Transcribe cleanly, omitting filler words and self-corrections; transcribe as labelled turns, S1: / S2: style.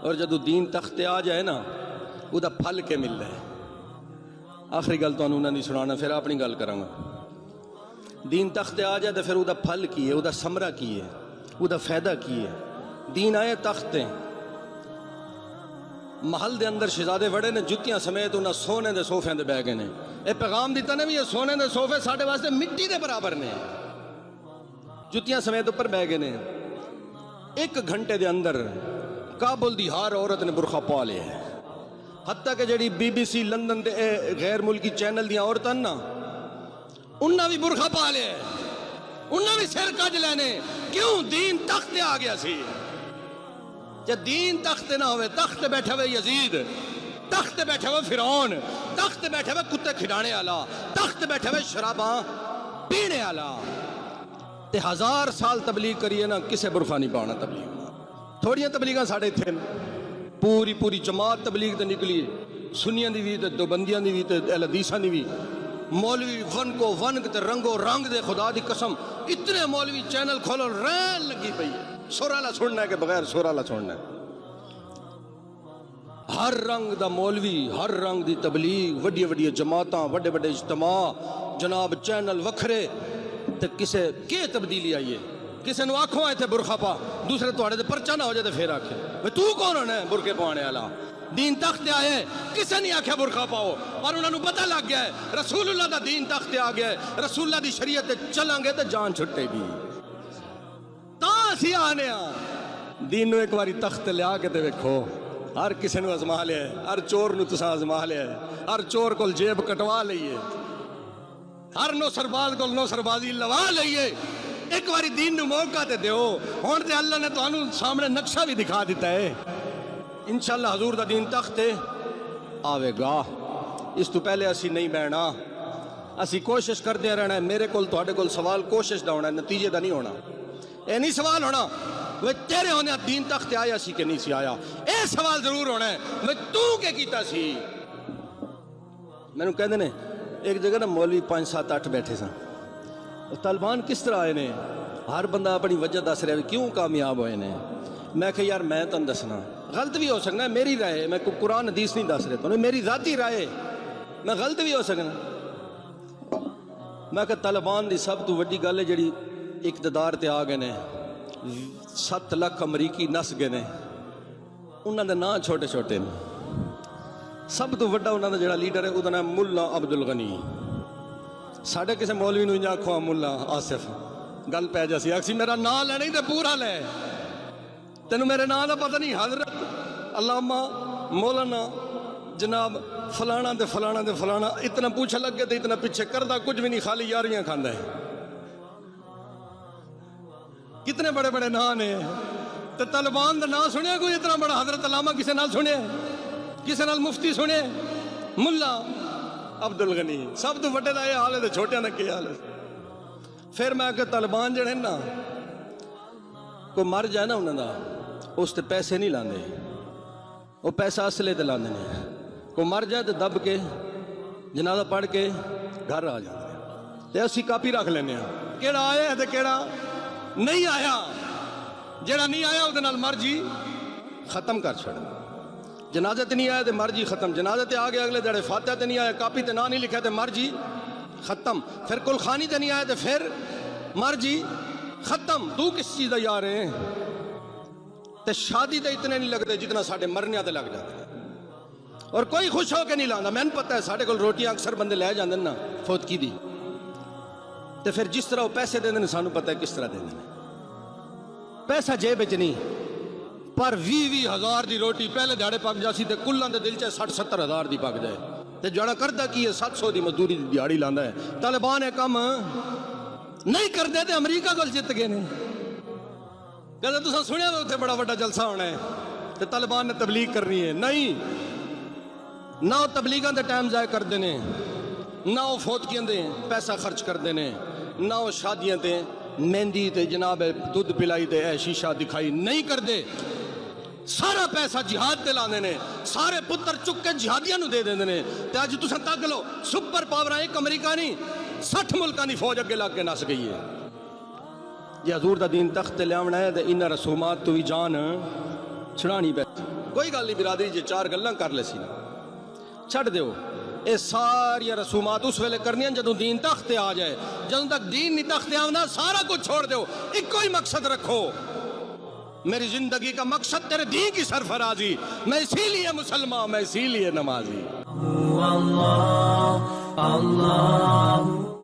S1: اور جدو دین تختے آ جائے نا وہ دا پھل کے مل رہا ہے. آخری گل تو انہوں نے سنانا پھر اپنی گل کروں گا. دین تختے آ جائے تو پھر وہ دا پھل کی ہے, وہ دا ثمرہ کی ہے, وہ دا فائدہ کی ہے. دین آئے تختے محل دے اندر شہزادے وڑے نے جتیاں سمیت انہاں سونے دے صوفے دے بہ گئے نے. اے پیغام دیتا نے بھی یہ سونے دے صوفے ساڈے واسطے مٹی دے برابر نے. جتیاں سمیت اوپر بہ گئے نے. 1 گھنٹے دے اندر کابل دی ہر عورت نے برخا پا لیا ہے. حتیٰ کہ جڑی BBC لندن دے غیر ملکی چینل دیاں عورتاں نا انہاں بھی برخا پا لیا ہے, انہاں بھی سر کج لینے. کیوں؟ دین تخت آ گیا سی. جب دین تخت نہ ہوئے, تخت بیٹھے ہوئے یزید, تخت بیٹھے ہوئے فرعون, تخت بیٹھے ہوئے کتے کھڈانے والا, تخت بیٹھے ہوئے شراباں پینے والا. تے 1000 سال تبلیغ کریے نا کسے برخا نہیں پانا. تبلیغ تھوڑیاں تبلیغاں ساڑے تھے, پوری جماعت تبلیغ تے نکلی, سنیاں دی بھی تے دوبندیاں دی بھی تے اہل حدیثاں دی بھی. مولوی ون کو ون تے رنگو رنگ دے, خدا دی قسم اتنے مولوی چینل کھولو رین لگی پئی ہے. سر والا سننا ہے کہ بغیر سر والا سننا ہے. ہر رنگ دا مولوی, ہر رنگ دی تبلیغ, وڈی جماعتاں, وڈے اجتماع, جناب چینل وکھرے. تے کسے کی تبدیلی آئی ہے؟ کسے نو آنکھوں آئے تھے برخا پا, دوسرے توڑے دے پرچہ نہ ہو جائے تے پھر آکھے بھئی تو کون ہونا ہے برکے پوانے والا؟ دین تخت آئے کسے نہیں آکھے برخا پاؤ, اور انہوں نے پتہ لگ گیا ہے رسول اللہ دا دین تخت آ گیا ہے, رسول اللہ دی شریعت چلیں گے تے جان چھٹے گی. تاں سی آنے دین نو ایک باری تخت لیا کے تے ویکھو. ہر کسے نو ازما لیا ہے, ہر چور نو تساں ازما لیا ہے, ہر چور کول جیب کٹوا لئیے, ہر نو سرباز کو نو سربازی لوا لئیے. ایک باری دین نو موقع تے دیو. ہون تے اللہ نے تو انہوں سامنے نقشہ بھی دکھا دیتا ہے. انشاءاللہ حضور دا دین تخت آوے گا. اس تو پہلے اسی نہیں بہنا, اسی کوشش کرتے رہنا ہے. میرے کول تہاڈے کول سوال کوشش دا ہونا ہے, نتیجے دا نہیں ہونا. اے نہیں سوال ہونا وہ تیرے ہونے دین تخت آیا سی کہ نہیں سی آیا. اے سوال ضرور ہونا ہے وہ تو کہ کیتا سی. میں نے کہہ دینے ایک جگہ نا مولوی 5 7 8 بیٹھے سن. طالبان کس طرح آئے نے, ہر بندہ اپنی وجہ دس رہے کیوں کامیاب ہوئے نے. میں کہ یار میں تن دسنا, غلط بھی ہو سکنا ہے, میری رائے, میں قرآن حدیث نہیں دس رہے تو میری ذاتی رائے, میں غلط بھی ہو سکنا. میں کہ طالبان دی سب تو وڈی گل ہے جڑی اقتدار تے آ گئے نے, 7 لاکھ امریکی نس گئے نے, انہوں دے نام چھوٹے چھوٹے نے. سب تو وڈا انہوں دا جڑا لیڈر ہے وہ نام ملا عبدالغنی. ساڑھے کسے مولوی نو انجا کھوا ملا آصف گل پہ جاسی آکسی میرا نام لے نہیں تے پورا لے, تینوں میرے نام دا پتہ نہیں. حضرت علامہ مولانا جناب فلانا دے فلانا دے فلانا, اتنا پوچھا لگ گیا تے اتنا پیچھے کردہ کچھ بھی نہیں, خالی یاریاں کھاندہ ہے. کتنے بڑے بڑے نام ہیں. تے طالبان دا نام سنیا کوئی اتنا بڑا؟ حضرت علامہ کسے نال سنے, کسے نال مفتی سنے, ملا عبدالغنی. سب تو وڈے دا یہ حال ہے تے چھوٹے نہ کے حال ہے. پھر میں کہ طالبان جڑے نا کوئی مر جائے نا انہوں دا اس تے پیسے نہیں لاندے, وہ پیسہ اصلے تے لاندے نے. کوئی مر جائے تے دب کے جنازہ پڑھ کے گھر آ جاندے تے اسی کاپی رکھ لینے ہیں کیڑا آیا ہے تے کیڑا نہیں آیا. جڑا نہیں آیا وہ نال مرجی ختم کر چھڑ. جنازہ تے نہیں آیا تے مرجی ختم. جنازہ تے آگے اگلے دڑے فاتحہ تے نہیں آیا, کاپی تے نہ نہیں لکھا تے مرجی ختم. پھر کل خانی تے نہیں آیا تے پھر مرجی ختم. تو کس چیز دا یار ہیں؟ تے شادی تے اتنے نہیں لگتے جتنا ساڑھے مرنیاں تے لگ جاتے ہیں, اور کوئی خوش ہو کے نہیں لاندہ. میں نے پتہ ہے ساڑھے کل روٹیاں اکثر بندے لے جاندے نا فوت کی دی, تے پھر جس طرح وہ پیسے دے دیں سانو پتہ ہے کس طرح دے دیں. پیسہ جیب وچ نہیں, پر 20 ہزار دی روٹی پہلے دھاڑے پک جاسی تے کلاں دے دل چے 60 70 ہزار دی پک جائے. تے جڑا کردا کی ہے 700 دی مزدوری دی دیہاڑی لاندا ہے. طالبان ہے کم نہیں کردے تے امریکہ کول جت گئے نے. کہتے تساں سنیا تے اوتھے بڑا بڑا جلسہ ہونا ہے تے طالبان نے تبلیغ کرنی ہے. نہیں, نہ وہ تبلیغاں دے ٹائم ضائع کردے نے, نہ وہ فوتکیاں دے پیسہ خرچ کردے نے, نہ وہ شادیاں تے مہندی تے جناب دودھ پلائی تے اے شیشہ دکھائی نہیں کردے. سارا پیسہ جہاد تے لاندے نے, سارے پتر چک کے جہادیاں نو دے دیندے نے. تے اج تساں تک لو سپر پاوراں ایک امریکہ نہیں 60 ملکاں دی فوج اگے لگ کے نس گئی ہے. جی حضور دا دین تخت تے لیاونا ہے تے انہاں رسومات تو بھی جان چھڑانی پہ کوئی گل نہیں برادری جی چار گلاں کر لے سی نا چھڑ دیو اے ساری رسومات اس ویلے کرنی ہیں جدوں دین تخت آ جائے جدوں تک دین نہیں تخت آونا سارا کچھ چھوڑ دیو ایک کوئی مقصد رکھو میری زندگی کا مقصد تیرے دین کی سرفرازی میں اسی لیے مسلمان میں اسی لیے نمازی اللہ اللہ